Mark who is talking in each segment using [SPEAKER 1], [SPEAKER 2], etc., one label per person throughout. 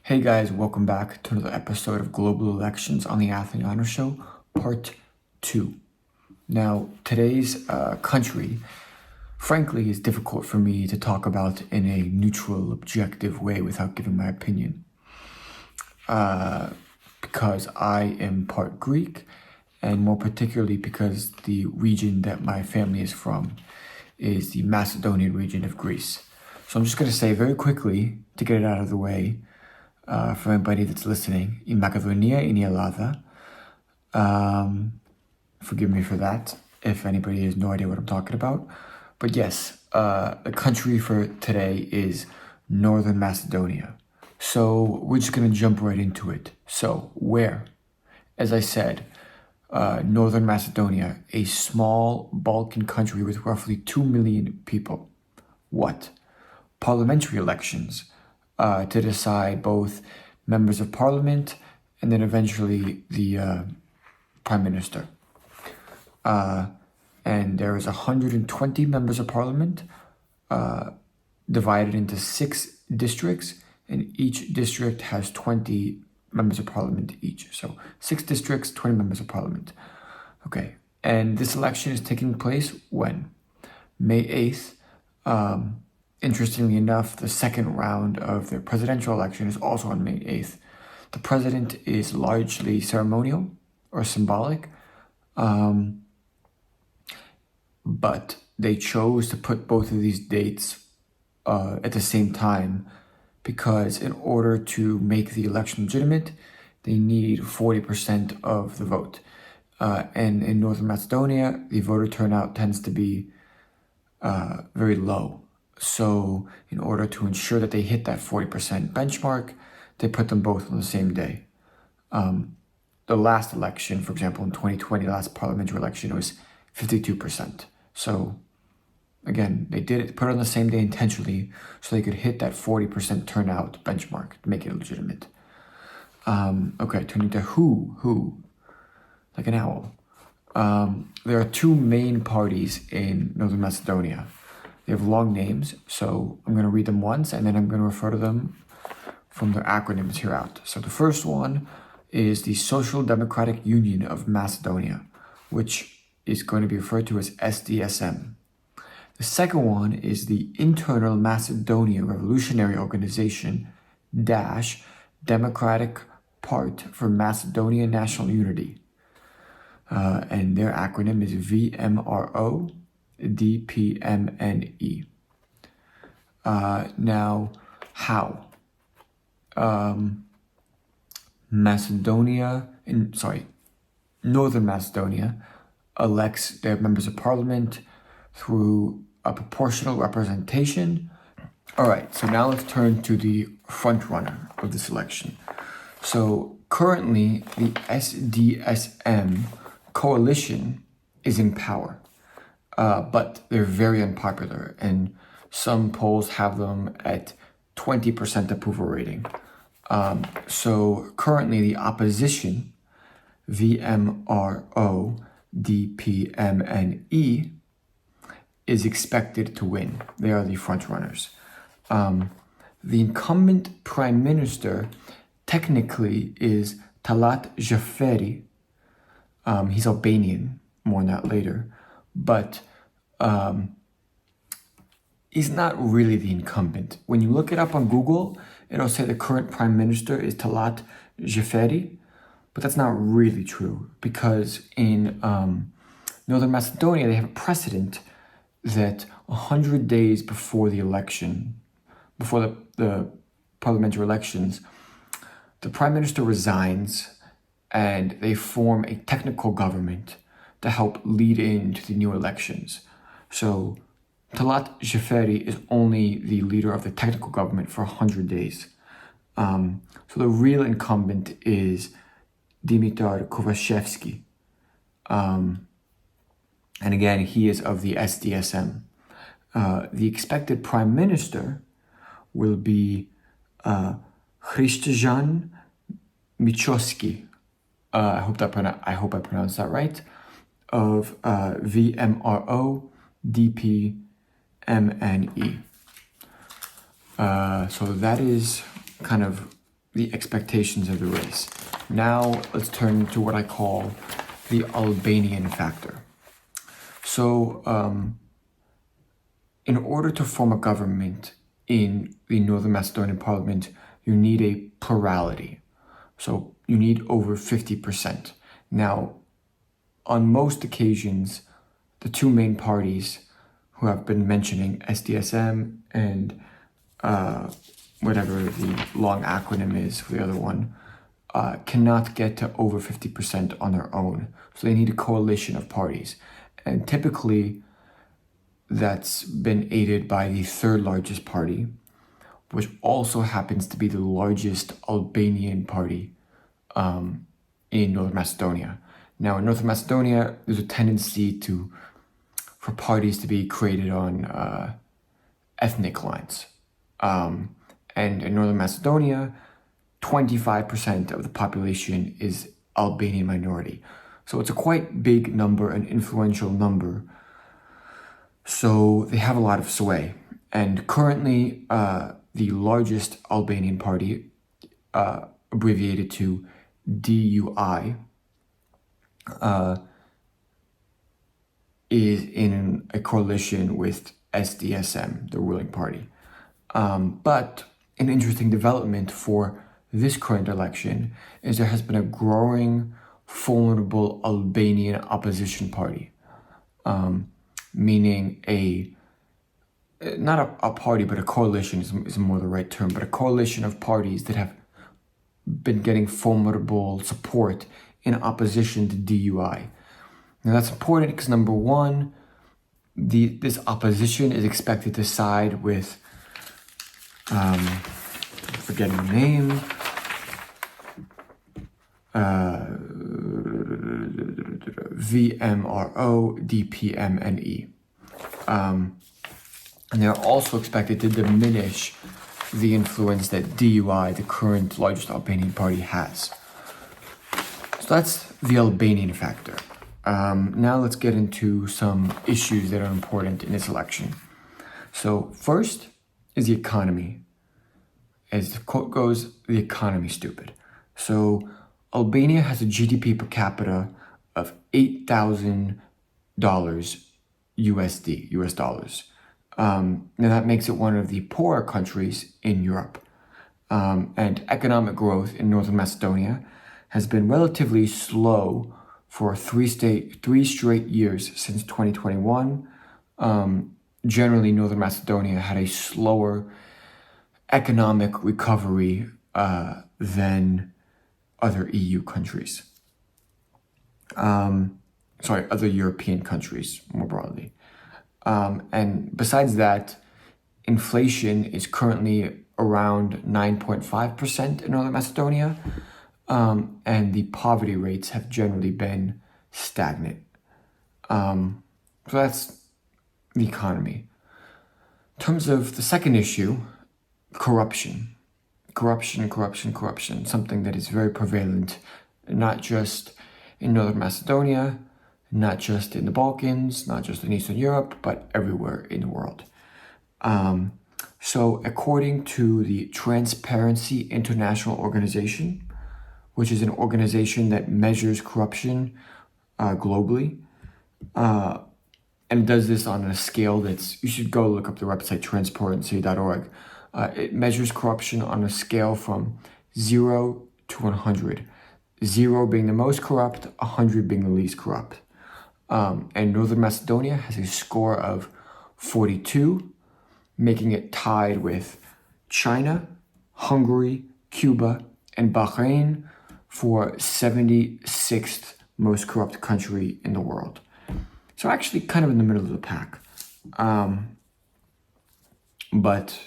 [SPEAKER 1] Hey guys, welcome back to another episode of Global Elections on the Atheniano Show, Part 2. Now, today's country, frankly, is difficult for me to talk about in a neutral, objective way without giving my opinion. Because I am part Greek, and more particularly because the region that my family is from is the Macedonian region of Greece. So I'm just going to say very quickly, to get it out of the way, for anybody that's listening, in Macedonia, in Ελλάδα. Forgive me for that, if anybody has no idea what I'm talking about. But yes, the country for today is Northern Macedonia. So we're just going to jump right into it. So where? As I said, Northern Macedonia, a small Balkan country with roughly 2 million people. What? Parliamentary elections to decide both members of parliament and then eventually the prime minister. And there is 120 members of parliament divided into 6 districts, and each district has 20 members of parliament each. So 6 districts, 20 members of parliament. Okay, and this election is taking place when? May 8th. Interestingly enough, the second round of the presidential election is also on May 8th. The president is largely ceremonial or symbolic, but they chose to put both of these dates at the same time because in order to make the election legitimate, they need 40% of the vote. And in Northern Macedonia, the voter turnout tends to be very low. So in order to ensure that they hit that 40% benchmark, they put them both on the same day. The last election, for example, in 2020, the last parliamentary election, it was 52%. So again, they put it on the same day intentionally so they could hit that 40% turnout benchmark to make it legitimate. Okay, turning to who, like an owl. There are 2 main parties in Northern Macedonia. They have long names, so I'm going to read them once and then I'm going to refer to them from their acronyms here out. So the first one is the Social Democratic Union of Macedonia, which is going to be referred to as SDSM. The second one is the Internal Macedonia Revolutionary Organization dash Democratic Part for Macedonia National Unity. And their acronym is VMRO DPMNE. Now, how? Northern Macedonia elects their members of parliament through a proportional representation. All right, so now let's turn to the front runner of this election. So currently, the SDSM coalition is in power. But they're very unpopular, and some polls have them at 20% approval rating. So currently the opposition, VMRO DPMNE, is expected to win. They are the front runners. The incumbent prime minister technically is Talat Xhaferi. He's Albanian, more on that later. But he's not really the incumbent. When you look it up on Google, it'll say the current prime minister is Talat Xhaferi, but that's not really true because in Northern Macedonia, they have a precedent that 100 days before the election, before the parliamentary elections, the prime minister resigns and they form a technical government to help lead into the new elections. So Talat Xhaferi is only the leader of the technical government for 100 days. So the real incumbent is Dimitar Kovashevsky. And again, he is of the SDSM. The expected prime minister will be Hristijan Michoski. I hope I pronounced that right. Of VMRO DPMNE. So that is kind of the expectations of the race. Now let's turn to what I call the Albanian factor. So in order to form a government in the Northern Macedonian parliament, you need a plurality. So you need over 50%. Now, on most occasions, the two main parties who have been mentioning, SDSM and whatever the long acronym is for the other one, cannot get to over 50% on their own. So they need a coalition of parties. And typically, that's been aided by the third largest party, which also happens to be the largest Albanian party in Northern Macedonia. Now, in Northern Macedonia, there's a tendency for parties to be created on ethnic lines. And in Northern Macedonia, 25% of the population is Albanian minority. So it's a quite big number, an influential number. So they have a lot of sway. And currently, the largest Albanian party, abbreviated to DUI, is in a coalition with SDSM, the ruling party. But an interesting development for this current election is there has been a growing, formidable Albanian opposition party, meaning not a party, but a coalition is more the right term, but a coalition of parties that have been getting formidable support in opposition to DUI. Now that's important because number one, this opposition is expected to side with, forgetting the name, VMRO DPMNE. And they're also expected to diminish the influence that DUI, the current largest Albanian party, has. So that's the Albanian factor. Now let's get into some issues that are important in this election. So first is the economy. As the quote goes, the economy's stupid. So Albania has a GDP per capita of $8,000 US dollars. Now that makes it one of the poorer countries in Europe. And economic growth in Northern Macedonia has been relatively slow for three straight years since 2021. Generally, Northern Macedonia had a slower economic recovery than other EU countries. Other European countries more broadly. And besides that, inflation is currently around 9.5% in Northern Macedonia, and the poverty rates have generally been stagnant. So that's the economy. In terms of the second issue, corruption, something that is very prevalent, not just in Northern Macedonia, not just in the Balkans, not just in Eastern Europe, but everywhere in the world. So according to the Transparency International Organization, which is an organization that measures corruption globally, and does this on a scale you should go look up the website transparency.org. It measures corruption on a scale from 0 to 100. 0 being the most corrupt, 100 being the least corrupt. And Northern Macedonia has a score of 42, making it tied with China, Hungary, Cuba, and Bahrain for 76th most corrupt country in the world. So actually kind of in the middle of the pack, but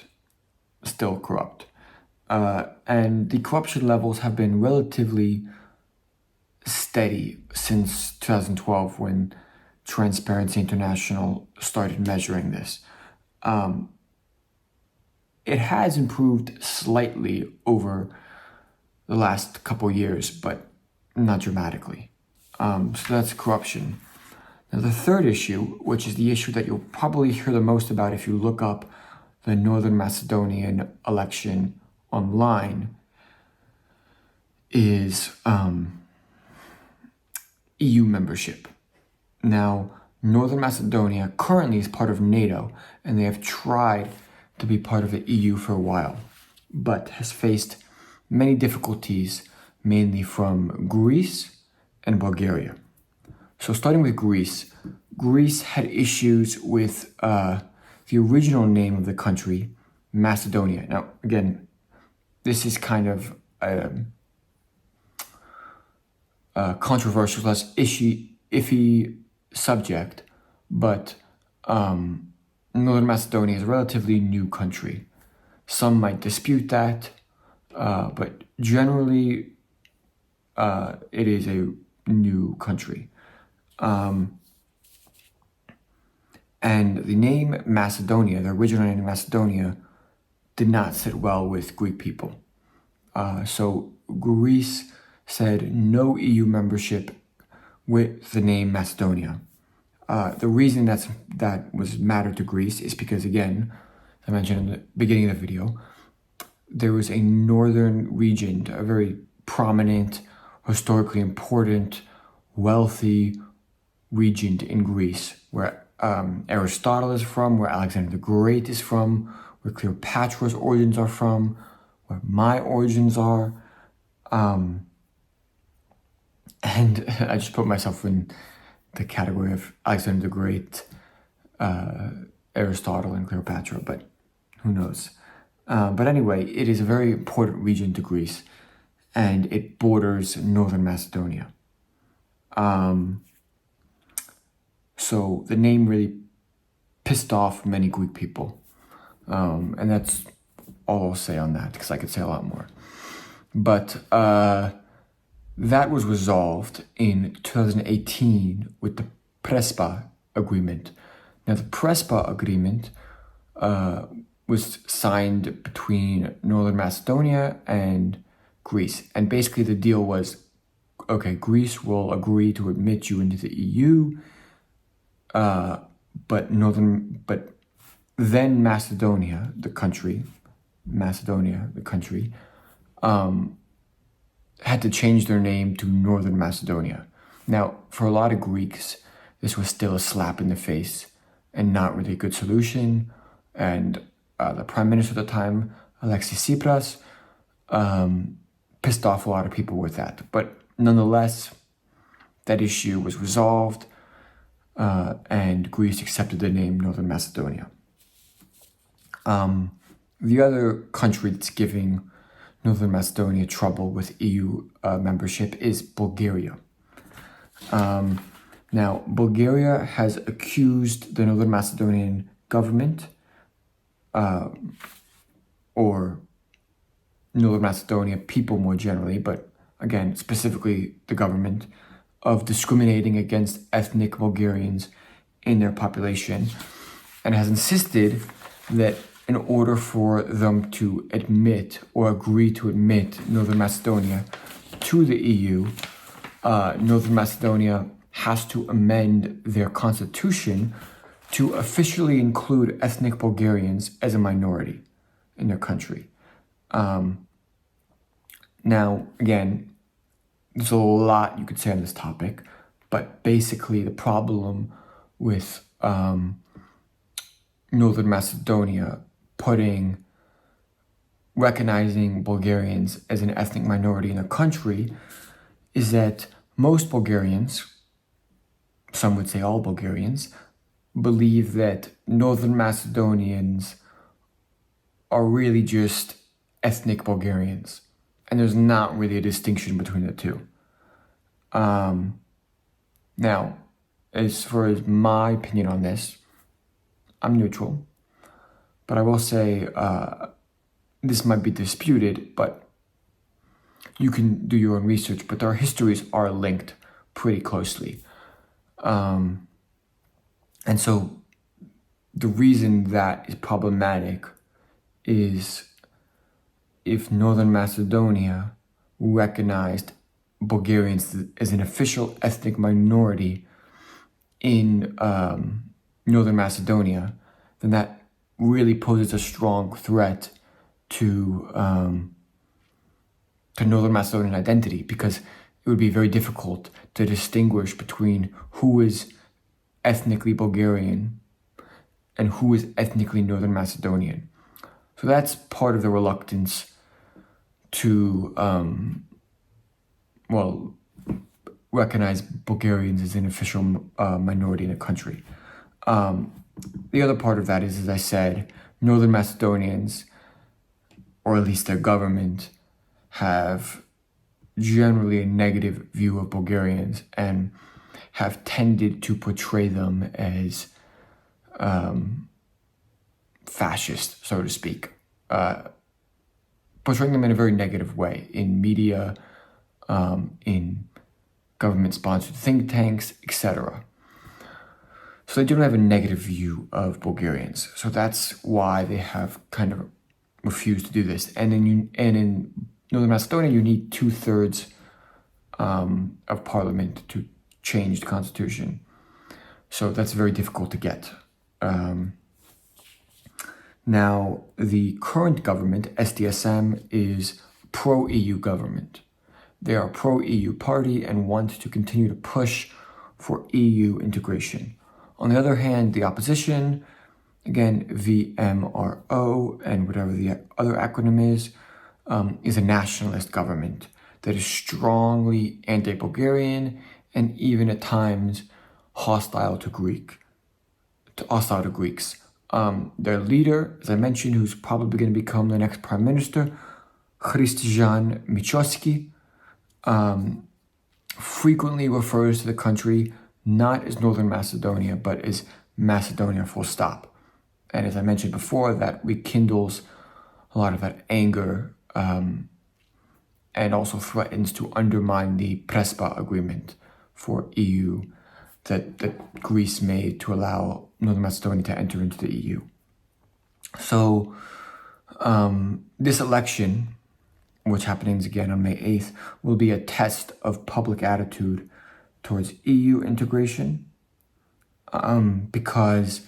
[SPEAKER 1] still corrupt. And the corruption levels have been relatively steady since 2012 when Transparency International started measuring this. It has improved slightly over the last couple years, but not dramatically. So that's corruption. Now the third issue, which is the issue that you'll probably hear the most about if you look up the Northern Macedonian election online, is EU membership. Now, Northern Macedonia currently is part of NATO, and they have tried to be part of the EU for a while, but has faced many difficulties, mainly from Greece and Bulgaria. So starting with Greece, Greece had issues with the original name of the country, Macedonia. Now, again, this is kind of a controversial, less iffy subject, but Northern Macedonia is a relatively new country. Some might dispute that, but generally it is a new country. And the name Macedonia, the original name Macedonia, did not sit well with Greek people. So Greece said no EU membership with the name Macedonia. The reason that was mattered to Greece is because, again, as I mentioned in the beginning of the video, there was a northern region, a very prominent, historically important, wealthy region in Greece, where Aristotle is from, where Alexander the Great is from, where Cleopatra's origins are from, where my origins are. And I just put myself in the category of Alexander the Great, Aristotle, and Cleopatra, but who knows? But anyway, it is a very important region to Greece, and it borders Northern Macedonia. So the name really pissed off many Greek people. And that's all I'll say on that, because I could say a lot more. But that was resolved in 2018 with the Prespa Agreement. Now, the Prespa Agreement was signed between Northern Macedonia and Greece. And basically the deal was, okay, Greece will agree to admit you into the EU, but then Macedonia, the country, had to change their name to Northern Macedonia. Now, for a lot of Greeks, this was still a slap in the face and not really a good solution. And the prime minister at the time, Alexis Tsipras, pissed off a lot of people with that. But nonetheless, that issue was resolved, and Greece accepted the name Northern Macedonia. The other country that's giving Northern Macedonia trouble with EU membership is Bulgaria. Now, Bulgaria has accused the Northern Macedonian government, or Northern Macedonia people more generally, but again, specifically the government, of discriminating against ethnic Bulgarians in their population, and has insisted that in order for them to admit or agree to admit Northern Macedonia to the EU, Northern Macedonia has to amend their constitution to officially include ethnic Bulgarians as a minority in their country. Now, again, there's a lot you could say on this topic, but basically the problem with Northern Macedonia recognizing Bulgarians as an ethnic minority in their country is that most Bulgarians, some would say all Bulgarians, believe that Northern Macedonians are really just ethnic Bulgarians. And there's not really a distinction between the two. Now, as far as my opinion on this, I'm neutral. But I will say this might be disputed, but you can do your own research. But our histories are linked pretty closely. And so the reason that is problematic is if Northern Macedonia recognized Bulgarians as an official ethnic minority in Northern Macedonia, then that really poses a strong threat to to Northern Macedonian identity, because it would be very difficult to distinguish between who is ethnically Bulgarian and who is ethnically Northern Macedonian. So that's part of the reluctance to, recognize Bulgarians as an official minority in the country. The other part of that is, as I said, Northern Macedonians, or at least their government, have generally a negative view of Bulgarians and have tended to portray them as fascist, so to speak, portraying them in a very negative way in media, in government-sponsored think tanks, etc. So they generally have a negative view of Bulgarians. So that's why they have kind of refused to do this. And in Northern Macedonia, you need 2/3 of parliament to change the constitution. So that's very difficult to get. Now, the current government, SDSM, is pro-EU government. They are a pro-EU party and want to continue to push for EU integration. On the other hand, the opposition, again, VMRO, and whatever the other acronym is a nationalist government that is strongly anti-Bulgarian and even at times hostile to Greeks. Their leader, as I mentioned, who's probably going to become the next prime minister, Christian Michosky, frequently refers to the country not as Northern Macedonia, but as Macedonia full stop. And as I mentioned before, that rekindles a lot of that anger and also threatens to undermine the Prespa agreement for EU that Greece made to allow Northern Macedonia to enter into the EU. So this election, which happens again on May 8th, will be a test of public attitude towards EU integration, because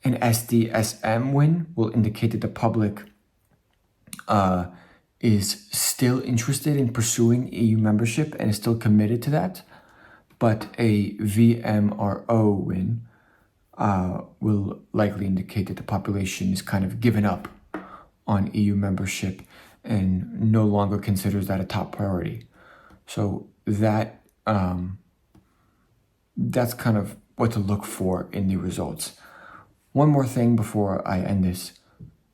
[SPEAKER 1] an SDSM win will indicate that the public is still interested in pursuing EU membership and is still committed to that. But a VMRO win will likely indicate that the population is kind of given up on EU membership and no longer considers that a top priority. So that's kind of what to look for in the results. One more thing before I end this.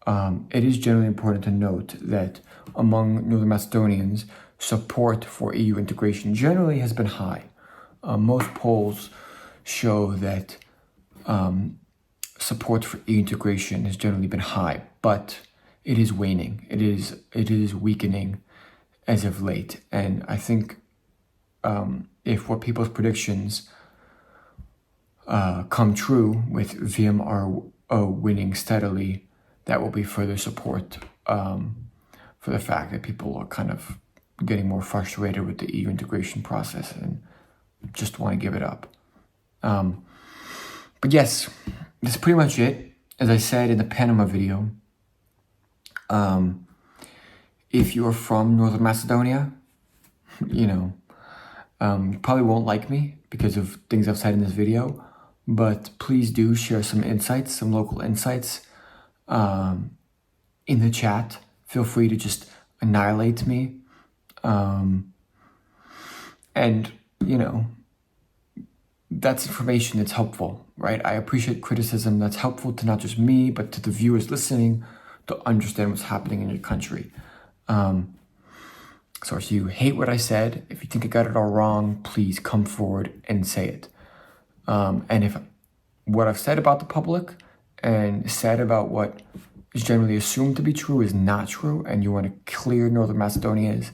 [SPEAKER 1] It is generally important to note that among Northern Macedonians, support for EU integration generally has been high. Most polls show that support for EU integration has generally been high, but it is waning. It is weakening as of late. And I think if what people's predictions come true with VMRO winning steadily, that will be further support for the fact that people are kind of getting more frustrated with the EU integration process and just want to give it up. But yes, that's pretty much it. As I said in the Panama video, if you're from Northern Macedonia, you probably won't like me because of things I've said in this video, but please do share some insights, some local insights in the chat. Feel free to just annihilate me. And, that's information that's helpful, right? I appreciate criticism that's helpful to not just me, but to the viewers listening to understand what's happening in your country. So if you hate what I said, if you think I got it all wrong, please come forward and say it. And if what I've said about the public and said about what is generally assumed to be true is not true, and you want to clear Northern Macedonia's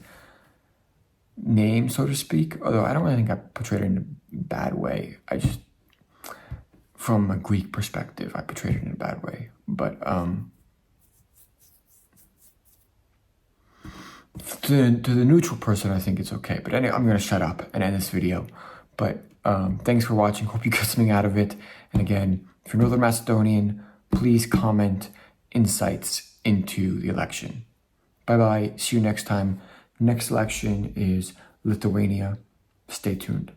[SPEAKER 1] name, so to speak, although I don't really think I portrayed it in a bad way. I just, from a Greek perspective, I portrayed it in a bad way. But to the neutral person, I think it's okay. But anyway, I'm going to shut up and end this video. But thanks for watching. Hope you got something out of it. And again, if you're Northern Macedonian, please comment insights into the election. Bye-bye. See you next time. Next election is Lithuania. Stay tuned.